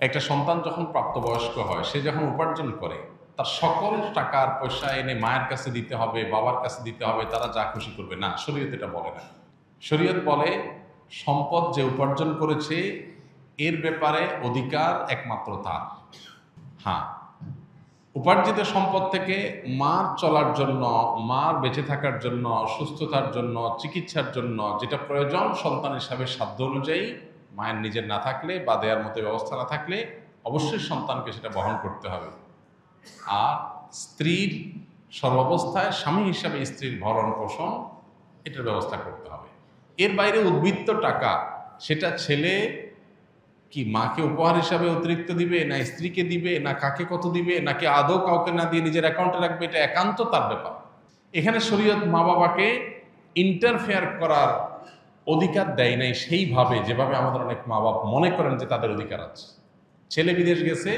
একটা সন্তান যখন প্রাপ্তবয়স্ক হয়, সে যখন উপার্জন করে, তার সকল টাকার পয়সা এনে মায়ের কাছে দিতে হবে, বাবার কাছে দিতে হবে, তারা যা খুশি করবে না। শরীয়ত এটা বলে না। শরীয়ত বলে সম্পদ যে উপার্জন করেছে এর ব্যাপারে অধিকার একমাত্র তার। হ্যাঁ, উপার্জিত সম্পদ থেকে মার চলার জন্য, মার বেঁচে থাকার জন্য, সুস্থতার জন্য, চিকিৎসার জন্য যেটা প্রয়োজন সন্তান হিসাবে সাধ্য অনুযায়ী, মায়ের নিজের না থাকলে বা দেওয়ার মতো ব্যবস্থা না থাকলে অবশ্যই সন্তানকে সেটা বহন করতে হবে। আর স্ত্রীর সর্বাবস্থায় স্বামী হিসাবে স্ত্রীর ভরণ পোষণ এটার ব্যবস্থা করতে হবে। এর বাইরে উদ্বৃত্ত টাকা সেটা ছেলে কি মাকে উপহার হিসাবে অতিরিক্ত দিবে, না স্ত্রীকে দিবে, না কাকে কত দিবে, নাকি আদৌ কাউকে না দিয়ে নিজের অ্যাকাউন্টে রাখবে, এটা একান্ত তার ব্যাপার। এখানে শরীয়ত মা বাবাকে ইন্টারফেয়ার করার অধিকার দেয় নাই সেইভাবে যেভাবে আমাদের অনেক মা বাবা মনে করেন যে তাদের অধিকার আছে। ছেলে বিদেশ গেছে,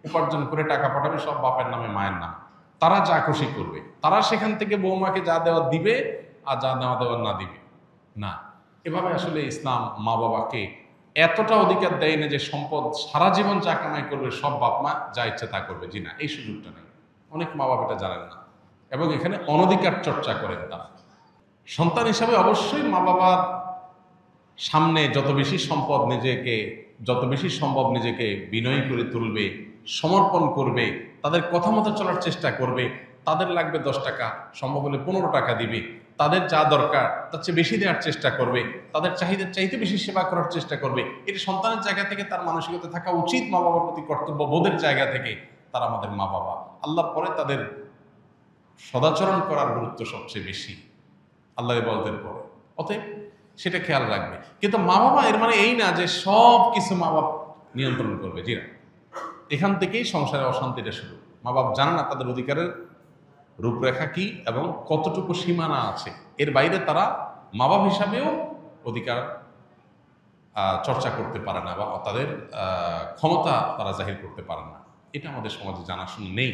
উপার্জন করে টাকা পাঠাবে সব বাপের নামে মায়ের নাম, তারা যা খুশি করবে, তারা সেখান থেকে বৌমাকে যা দেওয়া দিবে আর যা নেওয়া দেওয়ার না দিবে না। এভাবে আসলে ইসলাম মা বাবাকে এতটা অধিকার দেয় না যে সম্পদ সারা জীবন যা কামাই করবে সব বাপ মা যা ইচ্ছে তা করবে। জি না, এই সুযোগটা নেই। অনেক মা বাবা এটা জানেন না এবং এখানে অনধিকার চর্চা করেন তারা। সন্তান হিসাবে অবশ্যই মা বাবার সামনে যত বেশি সম্পদ নিজেকে, যত বেশি সম্ভব নিজেকে বিনয়ী করে তুলবে, সমর্পণ করবে, তাদের কথা মতো চলার চেষ্টা করবে। তাদের লাগবে 10 টাকা, সম্ভব হলে 15 টাকা দিবে। তাদের যা দরকার তার চেয়ে বেশি দেওয়ার চেষ্টা করবে, তাদের চাহিদার চাইতে বেশি সেবা করার চেষ্টা করবে। এটি সন্তানের জায়গা থেকে তার মানসিকতা থাকা উচিত। মা বাবার প্রতি কর্তব্য বোধের জায়গা থেকে তারা আমাদের মা বাবা। আল্লাহর পরে তাদের সদাচরণ করার গুরুত্ব সবচেয়ে বেশি আল্লাহর ইবাদতের পরে। অতএব সেটা খেয়াল রাখবে। কিন্তু মা বাবা এর মানে এই না যে সব কিছু মা বাপ নিয়ন্ত্রণ করবে। জি না, এখান থেকেই সংসারে অশান্তিটা শুরু। মা বাপ জানে না তাদের অধিকারের রূপরেখা কি এবং কতটুকু সীমানা আছে। এর বাইরে তারা মা বাপ হিসাবেও অধিকার চর্চা করতে পারে না বা তাদের ক্ষমতা তারা জাহির করতে পারে না। এটা আমাদের সমাজে জানাশোনা নেই।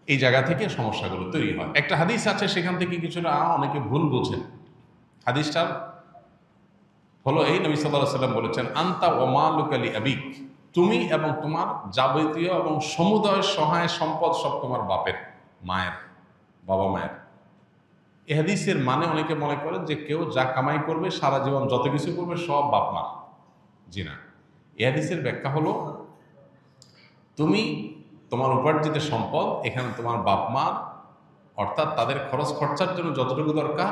এই জায়গা থেকে সমস্যাগুলো তৈরি হয়। একটা হাদিস আছে, সেখান থেকে কিছুটা অনেকে ভুল বোঝেন। হাদিসটার হলো এই, নবী সাল্লাল্লাহু আলাইহি ওয়াসাল্লাম বলেছেন, আনতা ওয়া মালুকা লি আবিক, তুমি এবং তোমার যাবতীয় এবং সমুদয় সহায় সম্পদ সব তোমার বাপের, মায়ের, বাবা মায়ের। এ হাদিসের মানে অনেকে মনে করেন যে কেউ যা কামাই করবে সারা জীবন যত কিছু করবে সব বাপ মার। জি না, এ হাদিসের ব্যাখ্যা হলো তুমি তোমার উপার্জিত সম্পদ এখানে তোমার বাপ মা, অর্থাৎ তাদের খরচ খরচার জন্য যতটুকু দরকার